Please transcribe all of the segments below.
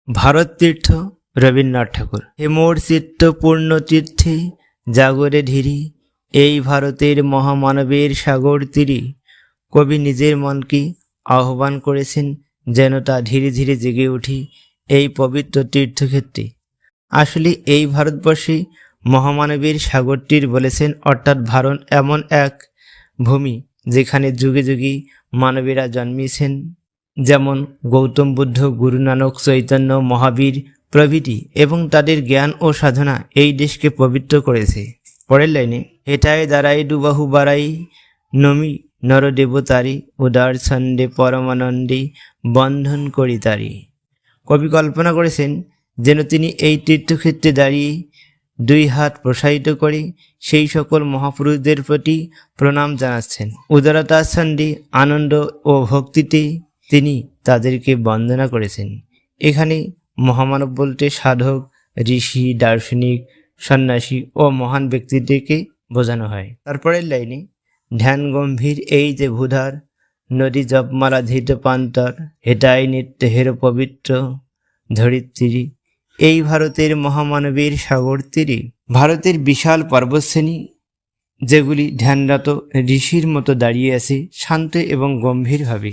ভারত তীর্থ রবীন্দ্রনাথ ঠাকুর। হে মোর চিত্ত পূর্ণ তীর্থে জাগরে ধীরি, এই ভারতের মহামানবের সাগর তীরে। কবি নিজের মনকে আহ্বান করেছেন যেন তা ধীরে ধীরে জেগে উঠি এই পবিত্র তীর্থক্ষেত্রে। আসলে এই ভারতবর্ষে মহামানবের সাগর তীর বলেছেন, অর্থাৎ ভারত এমন এক ভূমি যেখানে যুগে যুগে মানবেরা জন্মিয়েছেন, যেমন গৌতম বুদ্ধ, গুরু নানক, চৈতন্য, মহাবীর প্রভৃতি, এবং তাদের জ্ঞান ও সাধনা এই দেশকে পবিত্র করেছে। পরের লাইনে, হেটায় দাঁড়াই দুবাহু বাড়াই নমি নরদেবতারি, উদার ছন্দে পরমানন্দে বন্ধন করি তারি। কবি কল্পনা করেছেন যেন তিনি এই তীর্থক্ষেত্রে দাঁড়িয়ে দুই হাত প্রসারিত করে সেই সকল মহাপুরুষদের প্রতি প্রণাম জানাচ্ছেন। উদারতার ছন্দে, আনন্দ ও ভক্তিতে তিনি তাদেরকে বন্দনা করেছেন। এখানে মহামানব বলতে সাধক, ঋষি, দার্শনিক, সন্ন্যাসী ও মহান ব্যক্তিদেরকে বোঝানো হয়। তারপরের লাইনে, ধ্যান গম্ভীর এই যে ভূধার, নদী জপমালা ধৃত পান্তর, হেটাই নিত্য হের পবিত্র ধরিত্রী, এই ভারতের মহামানবের সাগর তীরে। ভারতের বিশাল পর্বতশ্রেণী যেগুলি ধ্যানরত ঋষির মতো দাঁড়িয়ে আছে শান্ত এবং গম্ভীরভাবে।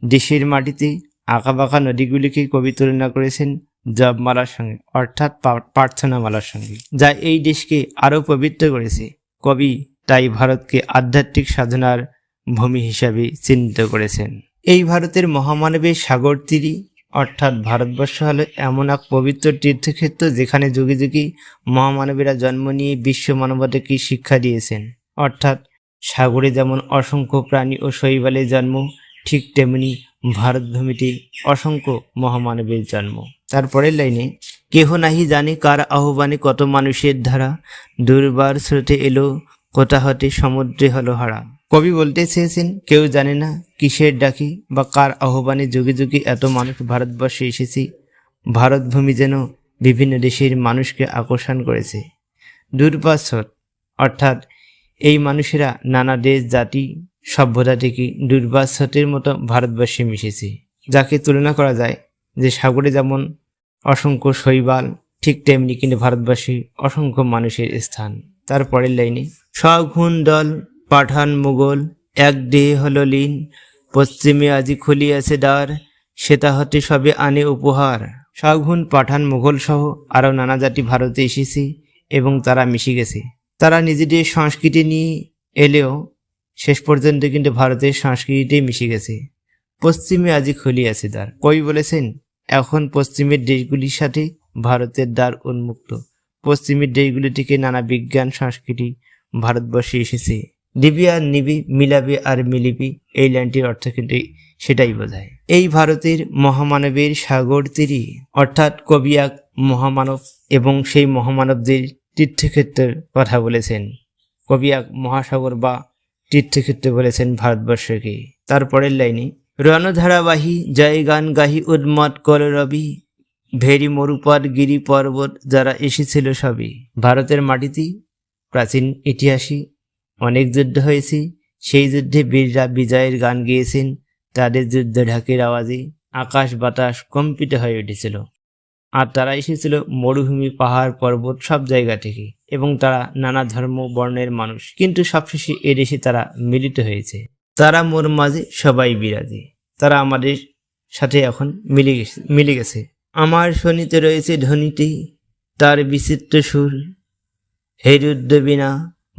দেশের মাটিতে আঁকাবাঁকা নদীগুলিকে কবি তুলনা করেছেন জপমালার সঙ্গে, অর্থাৎ প্রার্থনামালার সঙ্গে, যা এই দেশকে আরও পবিত্র করেছে। কবি তাই ভারতকে আধ্যাত্মিক সাধনার ভূমি হিসাবে চিহ্নিত করেছেন। এই ভারতের মহামানবের সাগর তীরে, অর্থাৎ ভারতবর্ষ হলো এমন এক পবিত্র তীর্থক্ষেত্র যেখানে যুগে যুগে মহামানবেরা জন্ম নিয়ে বিশ্ব মানবতাকে শিক্ষা দিয়েছেন। অর্থাৎ সাগরে যেমন অসংখ্য প্রাণী ও শৈবালের জন্ম, ঠিক তেমনি ভারতভূমিতে অসংখ্য মহামানবের জন্ম। তারপরের লাইনে, কেহ নাহি জানে কার আহ্বানে কত মানুষের ধারা, দুর্বার স্রোতে এলো কোথা হতে সমুদ্রে হলো হারা। কবি বলতে চেয়েছেন কেউ জানে না কিসের ডাকি বা কার আহ্বানে যুগে যুগে এত মানুষ ভারতবর্ষে এসেছে। ভারতভূমি যেন বিভিন্ন দেশের মানুষকে আকর্ষণ করেছে। দুর্বার স্রোত, অর্থাৎ এই মানুষেরা নানা দেশ, জাতি, সভ্যতা থেকে দুর্বার স্রোতের মতো ভারতবর্ষে মিশেছে, যাকে তুলনা করা যায় যে সাগরে যেমন অসংখ্য শৈবাল, ঠিক তেমনি কিন্তু ভারতবর্ষে অসংখ্য মানুষের স্থান। তারপরের লাইনে, সঘুন দল পাঠান মুঘল, এক দেহে হলো লীন, পশ্চিমে আজি খুলিয়াছে দ্বার, সেটা হতে সবে আনে উপহার। সঘুন পাঠান মুঘল সহ আরও নানা জাতি ভারতে এসেছে এবং তারা মিশে গেছে। তারা নিজেদের সংস্কৃতি নিয়ে এলেও শেষ পর্যন্ত কিন্তু ভারতের সংস্কৃতিতেই মিশে গেছে। পশ্চিমে আজি খুলিয়াছে দ্বার, কবি বলেছেন এখন পশ্চিমের দেশগুলির সাথে ভারতের দ্বার উন্মুক্ত। পশ্চিমের দেশগুলি থেকে নানা বিজ্ঞান, সংস্কৃতি ভারতবর্ষে এসেছে। দিবি আর নিবি, মিলাবি আর মিলিবি, এই লাইনটির অর্থ কিন্তু সেটাই বোঝায়। এই ভারতের মহামানবের সাগর তীরে, অর্থাৎ কবি এক মহামানব এবং সেই মহামানবদের তীর্থক্ষেত্রের কথা বলেছেন। কবি এক মহাসাগর বা তীর্থক্ষেত্র বলেছেন ভারতবর্ষকে। তারপরের লাইনে, রণধারাবাহী জয় গান গাহি উন্মত কল রবি, ভেরি মরুপথ গিরি পর্বত যারা এসেছিল সবই। ভারতের মাটিতে প্রাচীন ইতিহাসে অনেক যুদ্ধ হয়েছে। সেই যুদ্ধে বীররা বিজয়ের গান গেয়েছেন। তাদের যুদ্ধ ঢাকের আওয়াজে আকাশ বাতাস কম্পিত হয়ে উঠেছিল। আর তারা এসেছিল মরুভূমি, পাহাড়, পর্বত সব জায়গা থেকে, এবং তারা নানা ধর্ম বর্ণের মানুষ, কিন্তু সবশেষে এদেশে তারা মিলিত হয়েছে। তারা মোর মাঝে সবাই বিরাজে, তারা আমাদের সাথে এখন মিলে গেছে। আমার শনিতে রয়েছে ধ্বনিতে তার বিচিত্র সুর, হে রুদ্র বীণা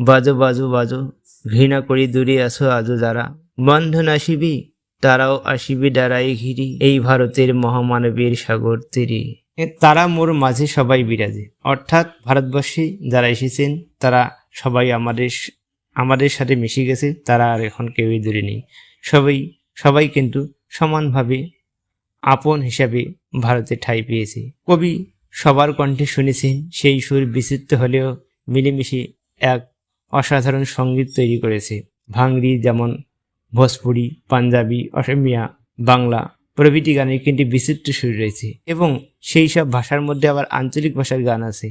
বাজো বাজো বাজো, ঘৃণা করি দূরে আসো আজো যারা, বন্ধন আসিবি তারাও আসিবি দাঁড়াই ঘিরি, এই ভারতের মহামানবের সাগর তীরে। তারা মোর মাঝে সবাই বিরাজে, অর্থাৎ ভারতবর্ষে যারা এসেছেন তারা সবাই আমাদের সাথে মিশে গেছে। তারা আর এখন কেউই দূরে নেই, সবাই কিন্তু সমানভাবে আপন হিসাবে ভারতে ঠাঁই পেয়েছে। কবি সবার কণ্ঠে শুনেছেন, সেই সুর বিচিত্র হলেও মিলেমিশে এক অসাধারণ সঙ্গীত তৈরি করেছে। ভাংড়ি যেমন ভোজপুরি, পাঞ্জাবি, অসমিয়া, বাংলা প্রভৃতি গানের কিন্তু বিচিত্র সুর রয়েছে এবং সেই সব ভাষার মধ্যে আবার আঞ্চলিক ভাষার গান আছে,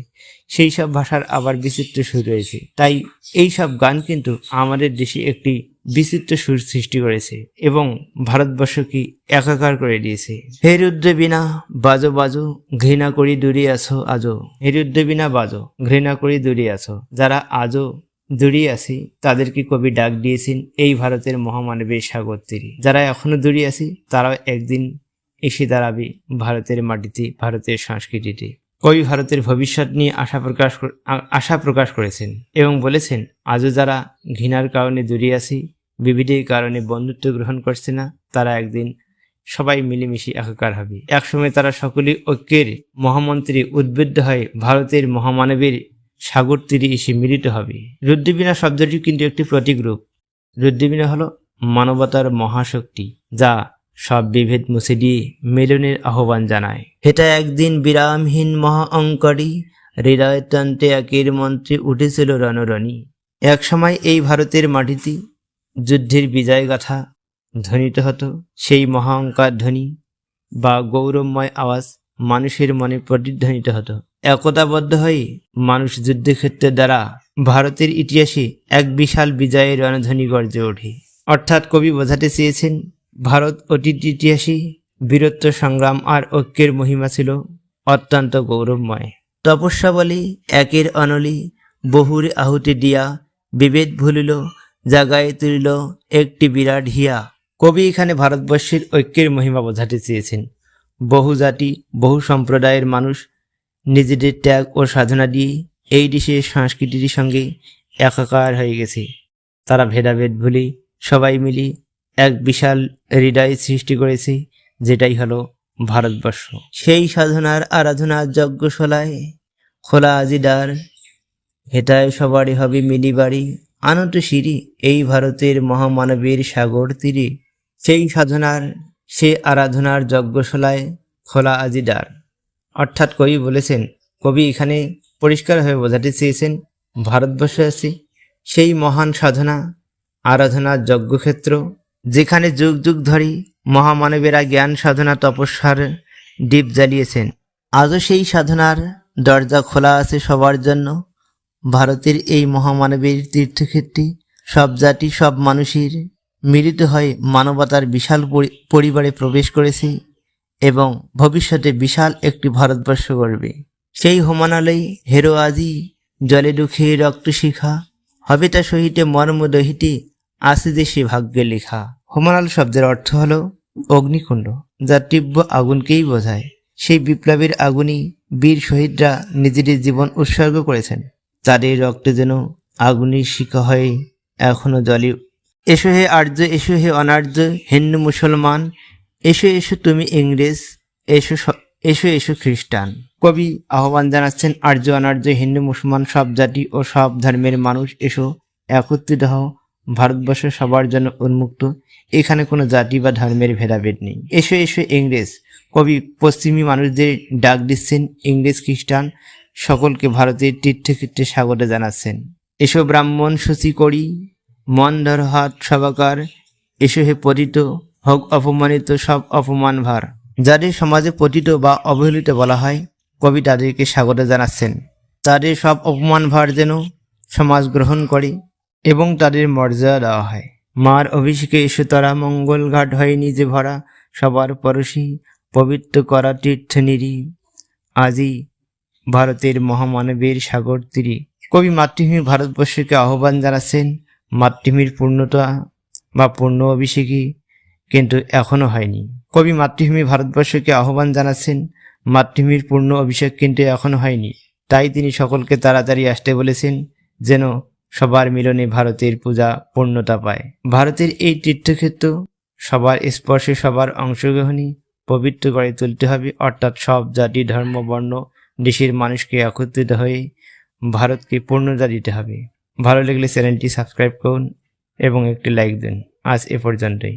সেই সব ভাষার আবার বিচিত্র সুর রয়েছে। তাই এই সব গান কিন্তু আমাদের দেশে একটি বিচিত্র সুর সৃষ্টি করেছে এবং ভারতবর্ষকে একাকার করে দিয়েছে। হে রুদ্রবীণা বাজো বাজো, ঘৃণা করি দূরে আছো আজো। হে রুদ্রবীণা বাজো, ঘৃণা করি দূরে আছো। যারা আজও দূরে আছি তাদেরকে কবি ডাক দিয়েছেন এই ভারতের মহামানবের সাগর তীরে। যারা এখনো দূরে আছি তারাও একদিন এসে দাঁড়াবে ভারতের মাটিতে, ভারতের সংস্কৃতিতে। কবি ভারতের ভবিষ্যৎ নিয়ে আশা প্রকাশ করেছেন এবং বলেছেন আজও যারা ঘৃণার কারণে দূরে আছি, বিভেদের কারণে বন্ধুত্ব গ্রহণ করছে না, তারা একদিন সবাই মিলেমিশে একাকার হবে। একসময় তারা সকলেই ঐক্যের মহামন্ত্রে উদ্বুদ্ধ হয়ে ভারতের মহামানবের সাগর তীরে এসে মিলিত হবে। রুদ্রবীণা শব্দটি কিন্তু একটি প্রতীক রূপ। রুদ্রবীণা হলো মানবতার মহাশক্তি, যা সব বিভেদ মুছে দিয়ে মিলনের আহ্বান জানায়। এটা একদিন বিরামহীন মহা অঙ্করী, হৃদয়তন্ত্রে একের মন্ত্রে উঠেছিল রণরণী। এক সময় এই ভারতের মাটিতে যুদ্ধের বিজয় গাথা ধ্বনিত হতো। সেই মহা অঙ্কার ধ্বনি বা গৌরবময় আওয়াজ মানুষের মনে প্রতিধ্বনিত হতো। একতাবদ্ধ হয়ে মানুষ যুদ্ধক্ষেত্রের দ্বারা ভারতের ইতিহাসে এক বিশাল বিজয়ের রণধ্বনি গর্জে ওঠে। অর্থাৎ কবি বোঝাতে চেয়েছেন ভারত অতীত ইতিহাসে বীরত্ব, সংগ্রাম আর ঐক্যের মহিমা ছিল অত্যন্ত গৌরবময়। তপস্যা বলে একের অনলি, বহুর আহুতি দিয়া বিভেদ ভুলিল, জাগায় তুলিল একটি বিরাট হিয়া। কবি এখানে ভারতবর্ষের ঐক্যের মহিমা বোঝাতে চেয়েছেন। বহু জাতি, বহু সম্প্রদায়ের মানুষ নিজেদের ত্যাগ ও সাধনা দিয়ে এই দেশের সংস্কৃতির সঙ্গে একাকার হয়ে গেছে। তারা ভেদাভেদ ভুলে সবাই মিলে এক বিশাল হৃদয় সৃষ্টি করেছে, যেটাই হলো ভারতবর্ষ। সেই সাধনার আরাধনার যজ্ঞশালায় খোলা আজি দ্বার, হেটায় সবারই হবে মিলিবাড়ি, আনত সিঁড়ি এই ভারতের মহামানবের সাগর তীরে। সেই সাধনার, সে আরাধনার যজ্ঞশালায় খোলা আজি দ্বার। অর্থাৎ কবি বলেছেন, কবি এখানে পরিষ্কারভাবে বোঝাতে চেয়েছেন ভারতবর্ষে আছে সেই মহান সাধনা আরাধনার যজ্ঞক্ষেত্র, যেখানে যুগ যুগ ধরে মহামানবেরা জ্ঞান সাধনা তপস্যার দীপ জ্বালিয়েছেন। আজও সেই সাধনার দরজা খোলা আছে সবার জন্য। ভারতের এই মহামানবের তীর্থক্ষেত্রে সব জাতি, সব মানুষের মিলিত হয়ে মানবতার বিশাল পরিবারে প্রবেশ করেছে এবং ভবিষ্যতে বিশাল একটি ভারতবর্ষ গড়বে। সেই হোমানালয় হেরো আজি, জলে দুঃখে রক্ত শিখা, হবে তা সহিতে মর্ম দহিতে, আসে যে সে ভাগ্যে লেখা। হোমানাল শব্দের অর্থ হলো অগ্নিকুণ্ড, যা তীব্র আগুনকেই বোঝায়। সেই বিপ্লবের আগুনই বীর শহীদরা নিজেদের জীবন উৎসর্গ করেছেন। তাদের রক্তে যেন আগুনের শিখা হয়ে এখনো জলে। এসো হে আর্য, এসো হে অনার্য, হিন্দু মুসলমান, এসো এসো তুমি ইংরেজ, এসো এসো এসো খ্রিস্টান। কবি আহ্বান জানাচ্ছেন আর্য, অনার্য, হিন্দু, মুসলমান, সব জাতি ও সব ধর্মের মানুষ এসো, একত্রিত হও। ভারতবর্ষ সবার জন্য উন্মুক্ত, এখানে কোনো জাতি বা ধর্মের ভেদাভেদ নেই। এসো এসো ইংরেজ। কবি পশ্চিমী মানুষদের ডাক দিচ্ছেন, ইংরেজ, খ্রিস্টান সকলকে ভারতের তীর্থক্ষেত্রে স্বাগত জানাচ্ছেন। এসো ব্রাহ্মণ সূচি করি, মন ধর হাত সবাকার, এসো হে পতিত, হোক অপমানিত সব অপমান ভার। যাদের সমাজে পতিত বা অবহেলিত বলা হয়, কবি তাদেরকে স্বাগত জানাচ্ছেন। তাদের সব অপমান ভার যেন সমাজ গ্রহণ করে এবং তাদের মর্যাদা দেওয়া হয়। মার অভিষেকে এসো তারা, মঙ্গল ঘাট হয় নিজে ভরা, সবার পরশী পবিত্র করা তীর্থ নিরি, আজই ভারতের মহামানবের সাগর তীরে। কবি মাতৃভূমি ভারতবর্ষকে আহ্বান জানাচ্ছেন। মাতৃভূমির পূর্ণতা বা পূর্ণ অভিষেকই কিন্তু এখনো হয়নি। কবি মাতৃভূমি ভারতবর্ষকে আহ্বান জানাচ্ছেন, মাতৃভূমির পূর্ণ অভিষেক কিন্তু এখনো হয়নি। তাই তিনি সকলকে তাড়াতাড়ি আসতে বলেছেন, যেন সবার মিলনে ভারতের পূজা পূর্ণতা পায়। ভারতের এই তীর্থক্ষেত্র সবার স্পর্শে, সবার অংশগ্রহণে পবিত্র করে তুলতে হবে। অর্থাৎ সব জাতি, ধর্ম, বর্ণ, দেশের মানুষকে একত্রিত হয়ে ভারতকে পূর্ণতা দিতে হবে। ভালো লাগলে চ্যানেলটি সাবস্ক্রাইব করুন এবং একটি লাইক দিন। আজ এ পর্যন্তই।